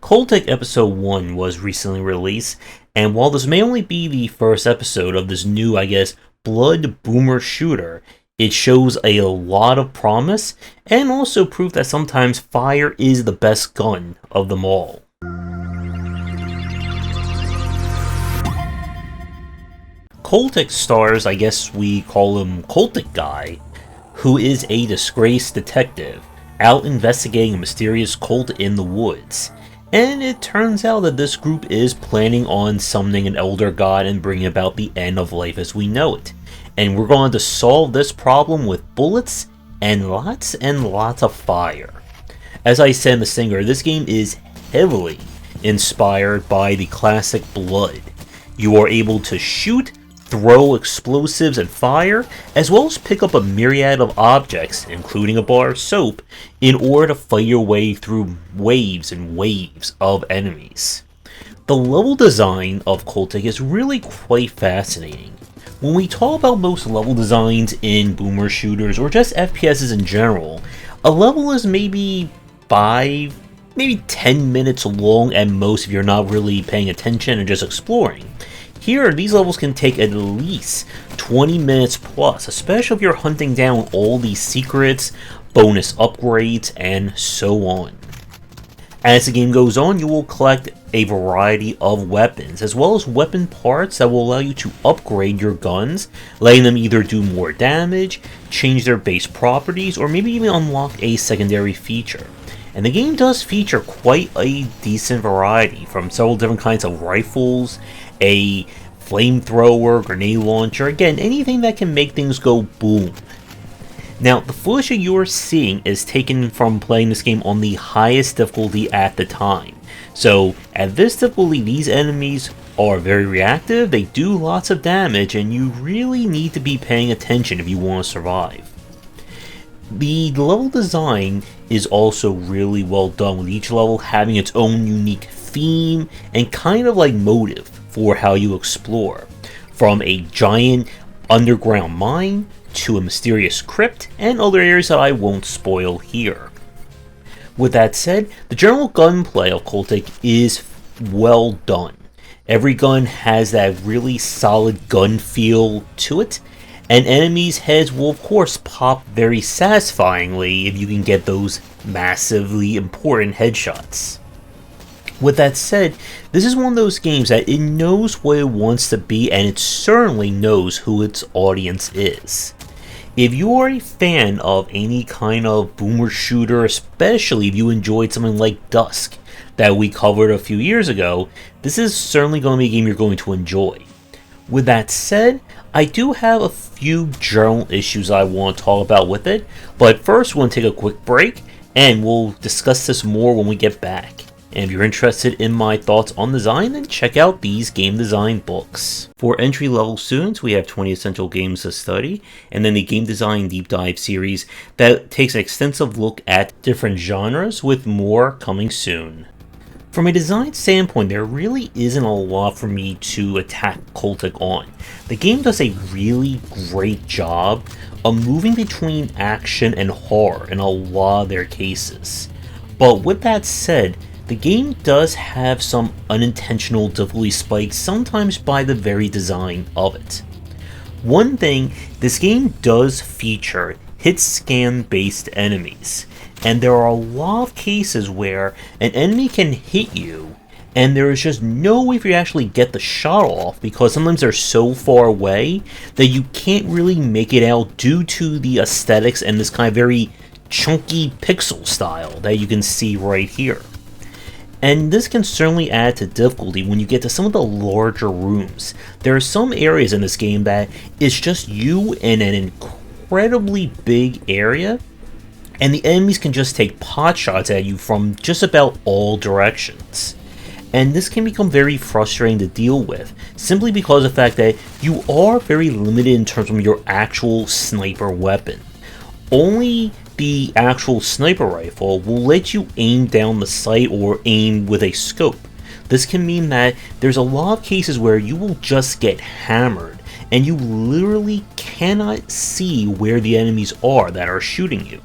Cultic Episode 1 was recently released, and while this may only be the first episode of this new, blood boomer shooter, it shows a lot of promise, and also proof that sometimes fire is the best gun of them all. Cultic stars, we call him Cultic Guy, who is a disgraced detective, out investigating a mysterious cult in the woods. And it turns out that this group is planning on summoning an elder god and bringing about the end of life as we know it. And we're going to solve this problem with bullets and lots of fire. As I said in the singer, this game is heavily inspired by the classic Blood. You are able to shoot, throw explosives and fire, as well as pick up a myriad of objects, including a bar of soap, in order to fight your way through waves and waves of enemies. The level design of Cultic is really quite fascinating. When we talk about most level designs in boomer shooters, or just FPSs in general, a level is maybe 5, maybe 10 minutes long at most if you're not really paying attention and just exploring. Here, these levels can take at least 20 minutes plus, especially if you're hunting down all these secrets, bonus upgrades, and so on. As the game goes on, you will collect a variety of weapons, as well as weapon parts that will allow you to upgrade your guns, letting them either do more damage, change their base properties, or maybe even unlock a secondary feature. And the game does feature quite a decent variety, from several different kinds of rifles, a flamethrower, grenade launcher, again, anything that can make things go boom. Now, the footage that you are seeing is taken from playing this game on the highest difficulty at the time. So, at this difficulty, these enemies are very reactive, they do lots of damage, and you really need to be paying attention if you want to survive. The level design is also really well done, with each level having its own unique theme and kind of like motive for how you explore, from a giant underground mine to a mysterious crypt and other areas that I won't spoil here. With that said, the general gunplay of Cultic is well done. Every gun has that really solid gun feel to it, and enemies' heads will of course pop very satisfyingly if you can get those massively important headshots. With that said, this is one of those games that it knows what it wants to be, and it certainly knows who its audience is. If you are a fan of any kind of boomer shooter, especially if you enjoyed something like Dusk that we covered a few years ago, this is certainly going to be a game you're going to enjoy. With that said, I do have a few general issues I want to talk about with it, but first we're going to take a quick break, and we'll discuss this more when we get back. And if you're interested in my thoughts on design, then check out these game design books. For entry-level students, we have 20 Essential Games to Study, and then the Game Design Deep Dive series that takes an extensive look at different genres, with more coming soon. From a design standpoint, there really isn't a lot for me to attack Cultic on. The game does a really great job of moving between action and horror in a lot of their cases. But with that said, the game does have some unintentional difficulty spikes, sometimes by the very design of it. One thing, this game does feature hit scan based enemies, and there are a lot of cases where an enemy can hit you and there is just no way for you to actually get the shot off, because sometimes they're so far away that you can't really make it out due to the aesthetics and this kind of very chunky pixel style that you can see right here. And this can certainly add to difficulty when you get to some of the larger rooms. There are some areas in this game that it's just you in an incredibly big area, and the enemies can just take pot shots at you from just about all directions. And this can become very frustrating to deal with, simply because of the fact that you are very limited in terms of your actual sniper weapon. Only the actual sniper rifle will let you aim down the sight or aim with a scope. This can mean that there's a lot of cases where you will just get hammered and you literally cannot see where the enemies are that are shooting you.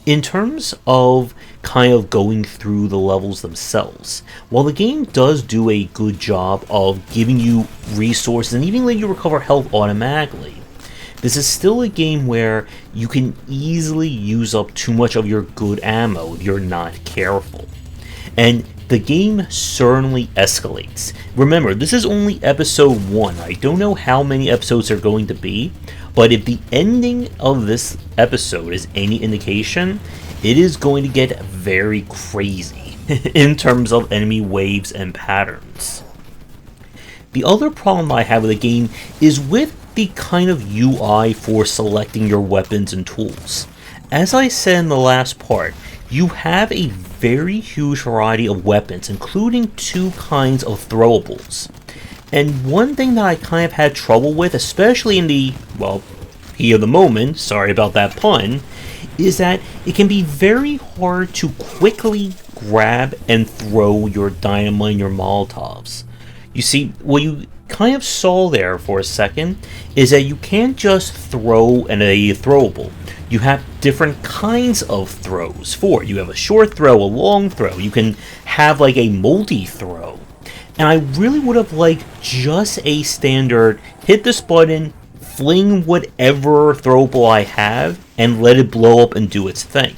In terms of kind of going through the levels themselves. While the game does do a good job of giving you resources and even letting you recover health automatically, this is still a game where you can easily use up too much of your good ammo if you're not careful. And the game certainly escalates. Remember, this is only episode 1. I don't know how many episodes there are going to be, but if the ending of this episode is any indication, it is going to get very crazy in terms of enemy waves and patterns. The other problem I have with the game is with the kind of UI for selecting your weapons and tools. As I said in the last part, you have a very huge variety of weapons, including 2 kinds of throwables. And one thing that I kind of had trouble with, especially in the, well, heat of the moment, sorry about that pun, is that it can be very hard to quickly grab and throw your dynamite and your Molotovs. You see, what you kind of saw there for a second is that you can't just throw a throwable. You have different kinds of throws for it. You have a short throw, a long throw. You can have like a multi-throw. And I really would have liked just a standard hit this button, fling whatever throwable I have, and let it blow up and do its thing.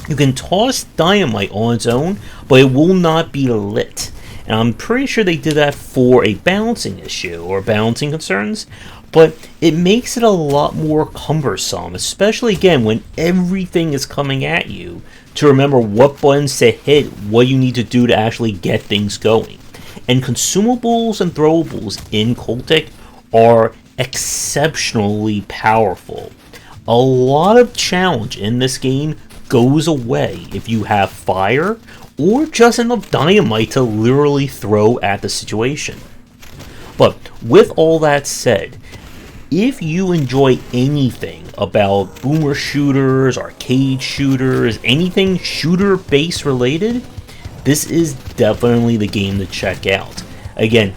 You can toss dynamite on its own, but it will not be lit. And I'm pretty sure they did that for a balancing issue or balancing concerns, but it makes it a lot more cumbersome, especially again when everything is coming at you, to remember what buttons to hit, what you need to do to actually get things going. And consumables and throwables in Cultic are exceptionally powerful. A lot of challenge in this game goes away if you have fire or just enough dynamite to literally throw at the situation. But with all that said, if you enjoy anything about boomer shooters, arcade shooters, anything shooter base related, this is definitely the game to check out. Again,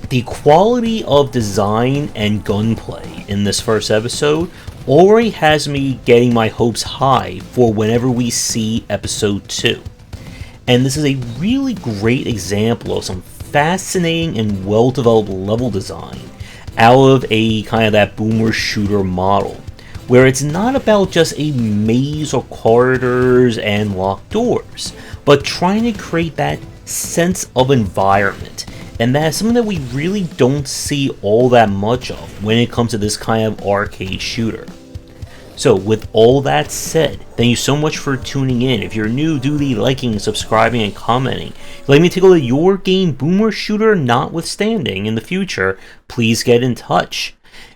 the quality of design and gunplay in this first episode already has me getting my hopes high for whenever we see episode 2. And this is a really great example of some fascinating and well-developed level design out of a kind of that boomer shooter model, where it's not about just a maze of corridors and locked doors, but trying to create that sense of environment. And that's something that we really don't see all that much of when it comes to this kind of arcade shooter. So with all that said, thank you so much for tuning in. If you're new, do the liking, subscribing, and commenting. If you'd like me to take a look at your game, boomer shooter notwithstanding, in the future, please get in touch.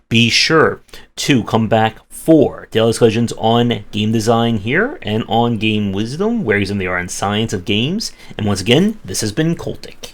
Be sure to come back for daily discussions on game design here and on game wisdom, where the art and science of games. And once again, this has been Cultic.